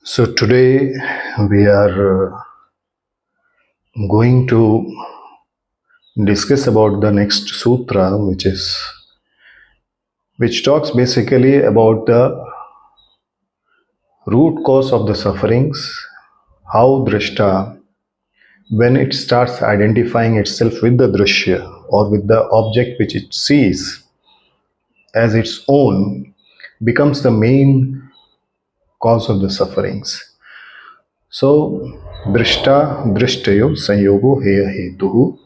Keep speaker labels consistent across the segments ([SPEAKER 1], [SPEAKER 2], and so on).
[SPEAKER 1] So today we are going to discuss about the next sutra, which talks basically about the root cause of the sufferings, how drashta, when it starts identifying itself with the drasya or with the object which it sees as its own, becomes the main cause of the sufferings. So drashta drashtayo sanyogo heya hetuhu.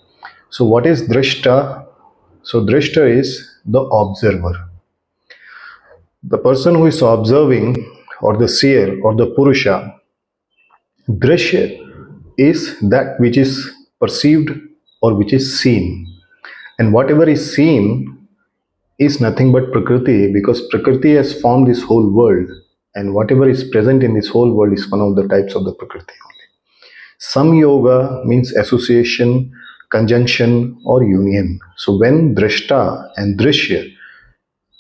[SPEAKER 1] So what is drashta? So drashta is the observer, the person who is observing, or the seer, or the purusha. Drashya is that which is perceived or which is seen, and whatever is seen is nothing but prakriti, because prakriti has formed this whole world, and whatever is present in this whole world is one of the types of the prakriti only. Samyoga means association, conjunction, or union. So when drashta and drashya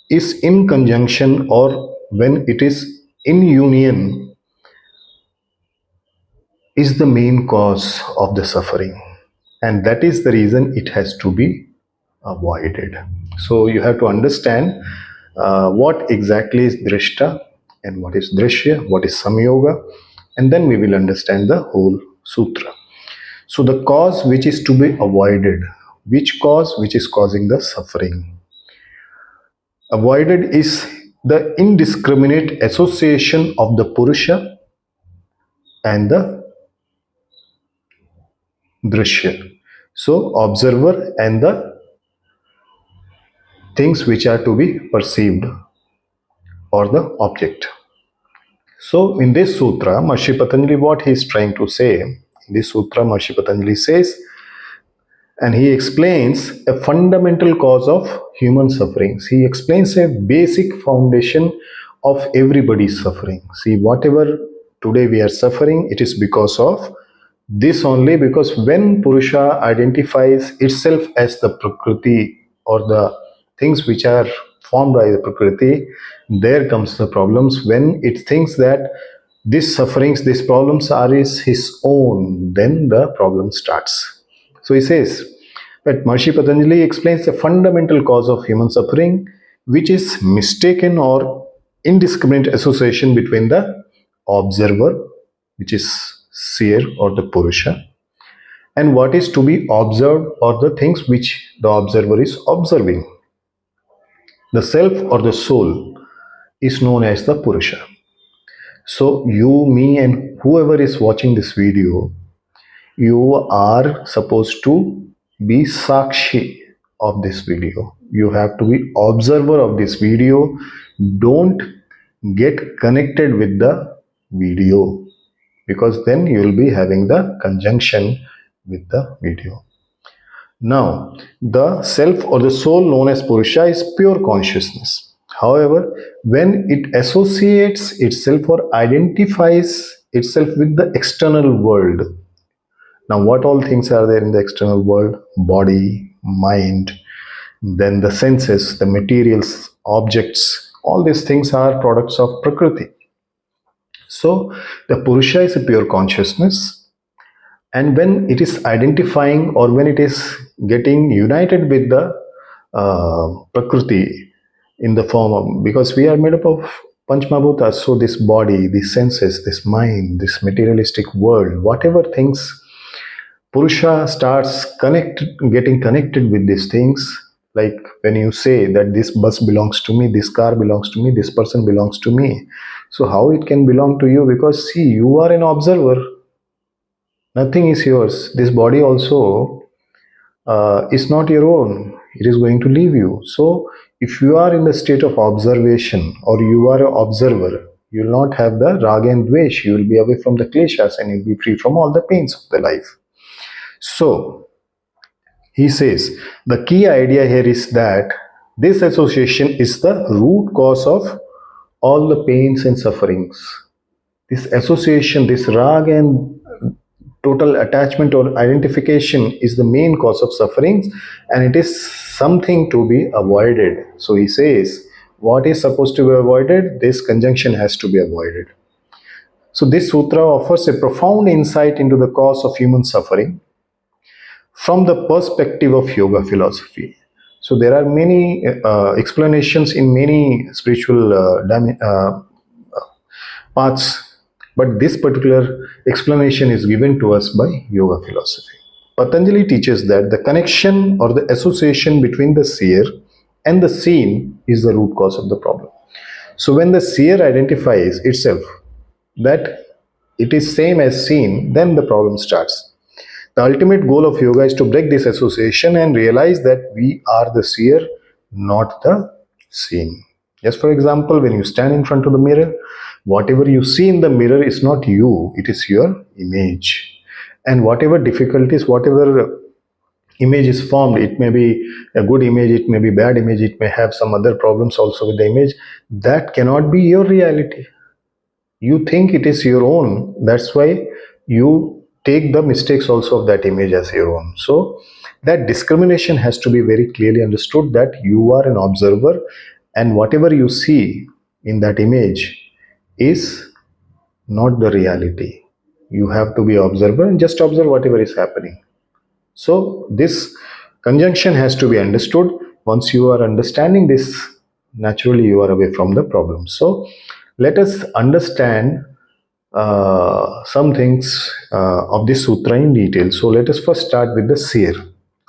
[SPEAKER 1] is in conjunction, or when it is in union, is the main cause of the suffering, and that is the reason it has to be avoided. So you have to understand what exactly is drashta and what is drashya, what is samyoga, and then we will understand the whole sutra. So the cause which is to be avoided, which cause which is causing the suffering? Avoided is the indiscriminate association of the purusha and the drashya. So observer and the things which are to be perceived, or the object. So in this sutra, Maharishi Patanjali, what he is trying to say, in this sutra Maharishi Patanjali says, and he explains a fundamental cause of human sufferings. He explains a basic foundation of everybody's suffering. See, whatever today we are suffering, it is because of this only, because when Purusha identifies itself as the Prakriti, or the things which are formed by the Prakriti, there comes the problems. When it thinks that these sufferings, these problems are his own, then the problem starts. So he says that Maharishi Patanjali explains the fundamental cause of human suffering, which is mistaken or indiscriminate association between the observer, which is seer or the purusha, and what is to be observed, or the things which the observer is observing. The self or the soul is known as the purusha. So you, me, and whoever is watching this video, you are supposed to be sakshi of this video. You have to be observer of this video. Don't get connected with the video, because then you will be having the conjunction with the video. Now, the self or the soul known as Purusha is pure consciousness. However, when it associates itself or identifies itself with the external world, now what all things are there in the external world? Body, mind, then the senses, the materials, objects, all these things are products of Prakriti. So the Purusha is a pure consciousness, and when it is identifying, or when it is getting united with the Prakriti in the form of, because we are made up of Panchmabhutas, so this body, these senses, this mind, this materialistic world, whatever things, Purusha starts getting connected with these things. Like when you say that this bus belongs to me, this car belongs to me, this person belongs to me. So how it can belong to you? Because see, you are an observer. Nothing is yours. This body also is not your own. It is going to leave you. So if you are in the state of observation, or you are an observer, you will not have the raga and dvesh. You will be away from the kleshas, and you will be free from all the pains of the life. So he says the key idea here is that this association is the root cause of all the pains and sufferings. This association, this rag and total attachment or identification is the main cause of sufferings, and it is something to be avoided. So he says, what is supposed to be avoided? This conjunction has to be avoided. So this sutra offers a profound insight into the cause of human suffering from the perspective of yoga philosophy. So there are many explanations in many spiritual paths, but this particular explanation is given to us by yoga philosophy. Patanjali teaches that the connection or the association between the seer and the seen is the root cause of the problem. So when the seer identifies itself that it is same as seen, then the problem starts. The ultimate goal of yoga is to break this association and realize that we are the seer, not the seen. Just for example, when you stand in front of the mirror, whatever you see in the mirror is not you, it is your image. And whatever difficulties, whatever image is formed, it may be a good image, it may be bad image, it may have some other problems also with the image, that cannot be your reality. You think it is your own, that's why you take the mistakes also of that image as your own. So that discrimination has to be very clearly understood, that you are an observer and whatever you see in that image is not the reality. You have to be observer and just observe whatever is happening. So this conjunction has to be understood. Once you are understanding this, naturally you are away from the problem. So let us understand some things of this sutra in detail. So let us first start with the seer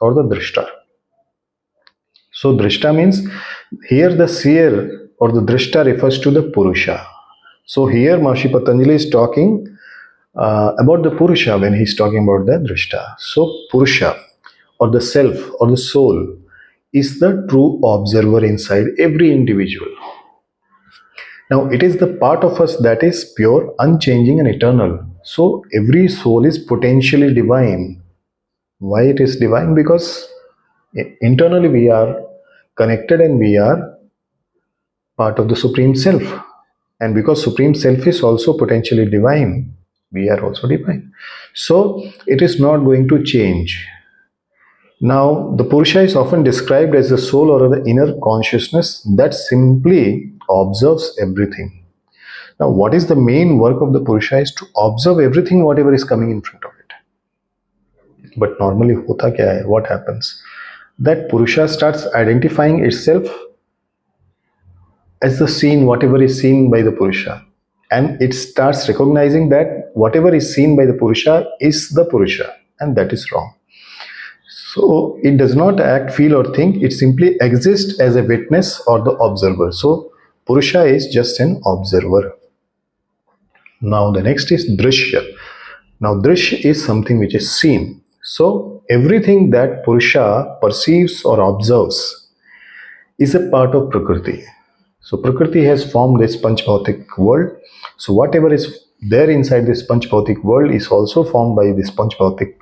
[SPEAKER 1] or the drasta. So drasta means, here the seer or the drasta refers to the purusha. So here Maharishi Patanjali is talking about the purusha when he is talking about the drasta. So purusha or the self or the soul is the true observer inside every individual. Now it is the part of us that is pure, unchanging and eternal. So every soul is potentially divine. Why it is divine? Because internally we are connected and we are part of the Supreme Self. And because Supreme Self is also potentially divine, we are also divine. So it is not going to change. Now, the Purusha is often described as the soul or the inner consciousness that simply observes everything. Now, what is the main work of the Purusha is to observe everything, whatever is coming in front of it. But normally, hota kya hai? What happens? That Purusha starts identifying itself as the seen, whatever is seen by the Purusha. And it starts recognizing that whatever is seen by the Purusha is the Purusha, and that is wrong. So it does not act, feel or think, it simply exists as a witness or the observer. So Purusha is just an observer. Now the next is drasya. Now drasya is something which is seen. So everything that Purusha perceives or observes is a part of Prakriti. So Prakriti has formed this Panchbhautik world. So whatever is there inside this Panchbhautik world is also formed by this Panchbhautik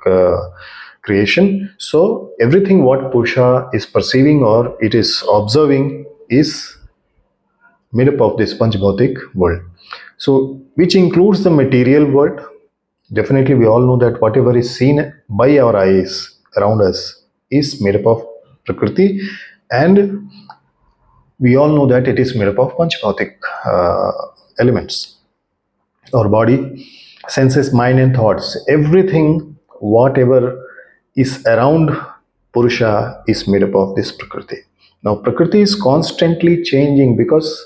[SPEAKER 1] creation. So everything what Purusha is perceiving or it is observing is made up of this Panchbhautik world. So which includes the material world. Definitely we all know that whatever is seen by our eyes around us is made up of Prakriti, and we all know that it is made up of Panchbhautik elements. Our body, senses, mind and thoughts, everything whatever is around Purusha is made up of this Prakriti. Now Prakriti is constantly changing because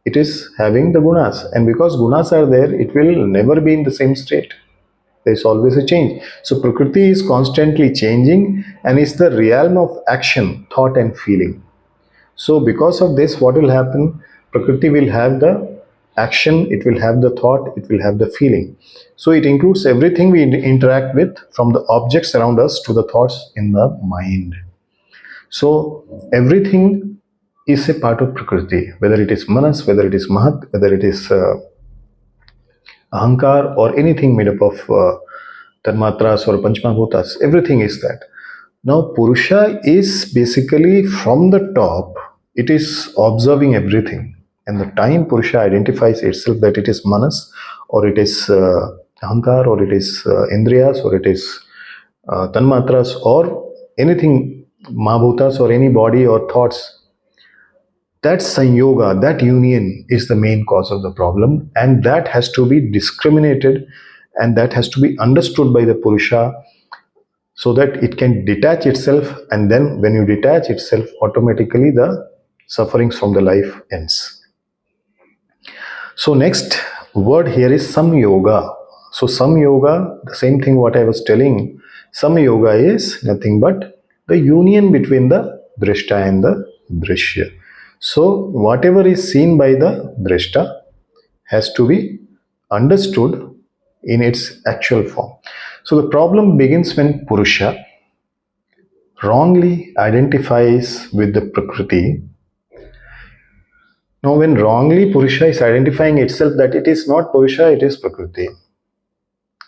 [SPEAKER 1] it is having the gunas, and because gunas are there, it will never be in the same state. There is always a change. So Prakriti is constantly changing and is the realm of action, thought and feeling. So because of this, what will happen? Prakriti will have the action, it will have the thought, it will have the feeling. So it includes everything we interact with, from the objects around us to the thoughts in the mind. So everything is a part of Prakriti, whether it is Manas, whether it is Mahat, whether it is Ahankar or anything made up of Tanmatras or Panchmabhutas, everything is that. Now Purusha is basically from the top, it is observing everything. And the time Purusha identifies itself that it is Manas or it is Ahankar or it is Indriyas or it is Tanmatras or anything, Mahabhutas or any body or thoughts, That sanyoga, that union is the main cause of the problem, and that has to be discriminated and that has to be understood by the Purusha so that it can detach itself, and then when you detach itself, automatically the sufferings from the life ends. So next word here is samyoga. So samyoga, the same thing what I was telling, samyoga is nothing but the union between the drashta and the drashya. So whatever is seen by the drashta has to be understood in its actual form. So the problem begins when Purusha wrongly identifies with the Prakriti. Now, when wrongly Purusha is identifying itself that it is not Purusha, it is Prakriti.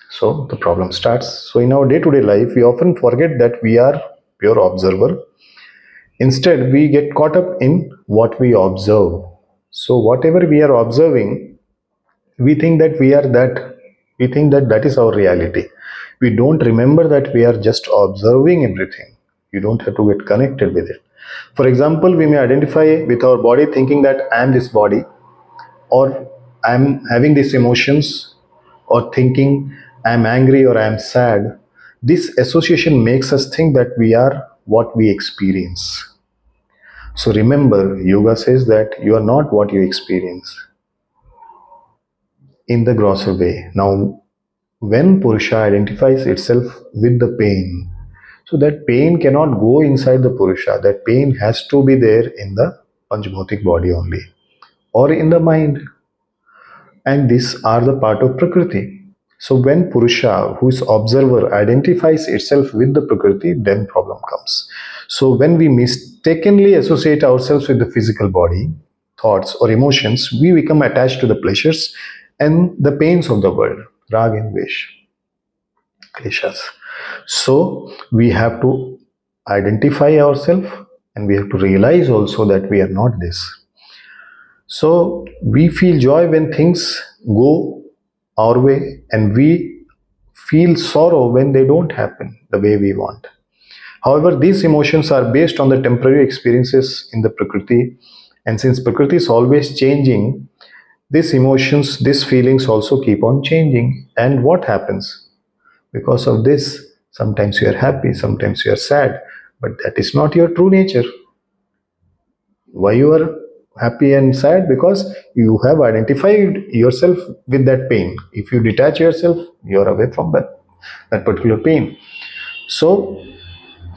[SPEAKER 1] So the problem starts. So in our day-to-day life, we often forget that we are pure observer. Instead, we get caught up in what we observe. So whatever we are observing, we think that we are that. We think that that is our reality. We don't remember that we are just observing everything. You don't have to get connected with it. For example, we may identify with our body thinking that I am this body, or I am having these emotions, or thinking I am angry or I am sad. This association makes us think that we are what we experience. So remember, yoga says that you are not what you experience in the grosser way. Now, when Purusha identifies itself with the pain, so that pain cannot go inside the Purusha, that pain has to be there in the Panchbhautik body only, or in the mind, and these are the part of Prakriti. So when Purusha, who is observer, identifies itself with the Prakriti, then problem comes. So when we mistakenly associate ourselves with the physical body, thoughts or emotions, we become attached to the pleasures and the pains of the world, rag and vesh, kleshas. So we have to identify ourselves, and we have to realize also that we are not this. So we feel joy when things go our way, and we feel sorrow when they don't happen the way we want. However, these emotions are based on the temporary experiences in the Prakriti, and since Prakriti is always changing, these emotions, these feelings also keep on changing. And what happens? Because of this, sometimes you are happy, sometimes you are sad, but that is not your true nature. Why you are happy and sad? Because you have identified yourself with that pain. If you detach yourself, you are away from that particular pain. So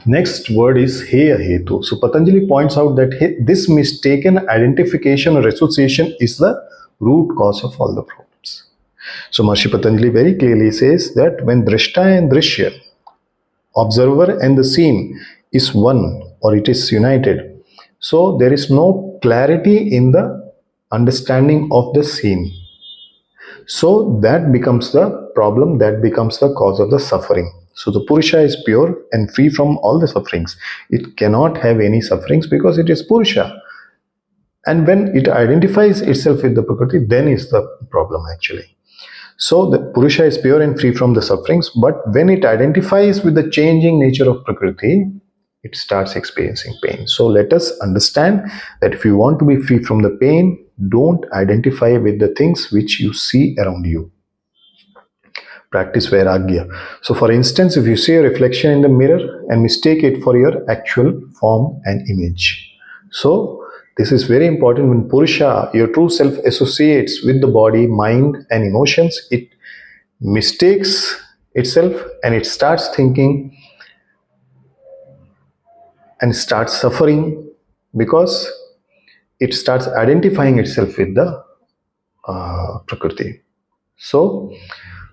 [SPEAKER 1] next word is heya hetu. So Patanjali points out that this mistaken identification or association is the root cause of all the problems. So Maharishi Patanjali very clearly says that when drashta and drashya, observer and the seen, is one, or it is united, so there is no clarity in the understanding of the scene. So that becomes the problem, that becomes the cause of the suffering. So the Purusha is pure and free from all the sufferings. It cannot have any sufferings because it is Purusha. And when it identifies itself with the Prakriti, then is the problem actually. So the Purusha is pure and free from the sufferings, but when it identifies with the changing nature of Prakriti, it starts experiencing pain. So let us understand that if you want to be free from the pain, don't identify with the things which you see around you. Practice vairagya. So for instance, if you see a reflection in the mirror and mistake it for your actual form and image. So this is very important. When Purusha, your true self, associates with the body, mind and emotions, it mistakes itself and it starts thinking and starts suffering because it starts identifying itself with the Prakriti. So,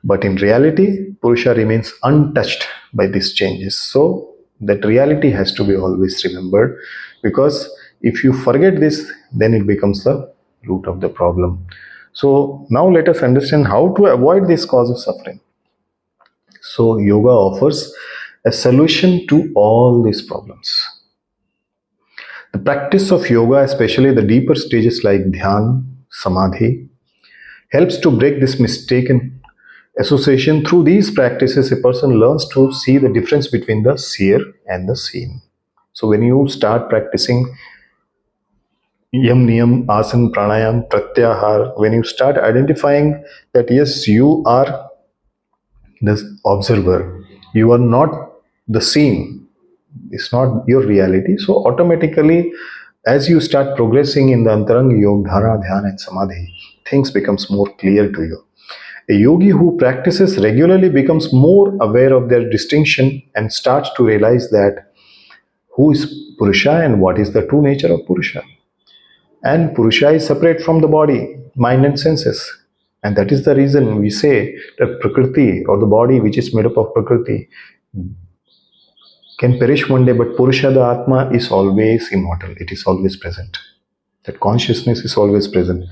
[SPEAKER 1] but in reality, Purusha remains untouched by these changes. So, that reality has to be always remembered, because if you forget this, then it becomes the root of the problem. So, now let us understand how to avoid this cause of suffering. So, yoga offers a solution to all these problems. The practice of yoga, especially the deeper stages like dhyan, samadhi, helps to break this mistaken association. Through these practices, a person learns to see the difference between the seer and the seen. So when you start practicing yam niyam asan pranayam pratyahar, when you start identifying that yes, you are the observer, you are not the scene, it's not your reality. So automatically, as you start progressing in the antaranga yoga, dhara, dhyana and samadhi, things becomes more clear to you. A yogi who practices regularly becomes more aware of their distinction and starts to realize that who is Purusha and what is the true nature of Purusha. And Purusha is separate from the body, mind, and senses. And that is the reason we say that Prakriti, or the body which is made up of Prakriti, can perish one day, but Purusha, the Atma, is always immortal. It is always present. That consciousness is always present.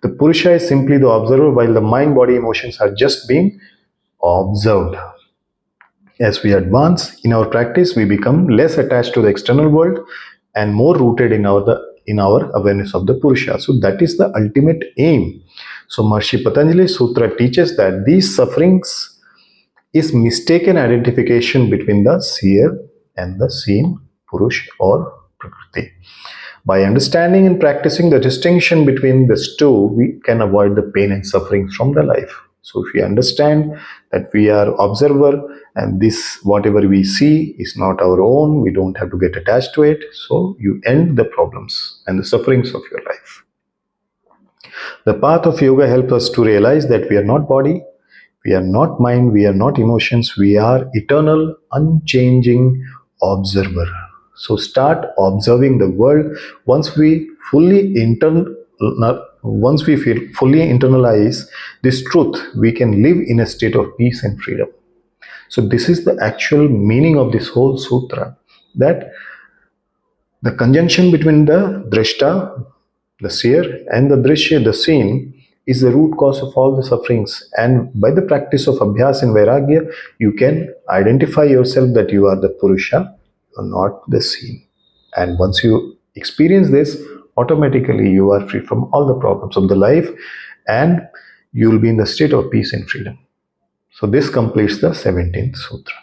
[SPEAKER 1] The Purusha is simply the observer, while the mind, body, emotions are just being observed. As we advance in our practice, we become less attached to the external world and more rooted in our awareness of the Purusha. So that is the ultimate aim. So Maharishi Patanjali's sutra teaches that these sufferings is mistaken identification between the seer and the seen, Purush or Prakriti. By understanding and practicing the distinction between these two, we can avoid the pain and suffering from the life. So if we understand that we are observer and this whatever we see is not our own, we don't have to get attached to it. So you end the problems and the sufferings of your life. The path of yoga helps us to realize that we are not body, we are not mind, we are not emotions, we are eternal, unchanging observer. So start observing the world. Once we feel fully internalize this truth, we can live in a state of peace and freedom. So this is the actual meaning of this whole sutra, that the conjunction between the drasta, the seer, and the drasya, the seen, is the root cause of all the sufferings. And by the practice of abhyas and vairagya, you can identify yourself that you are the Purusha, you are not the seen. And once you experience this, automatically you are free from all the problems of the life and you will be in the state of peace and freedom. So this completes the 17th sutra.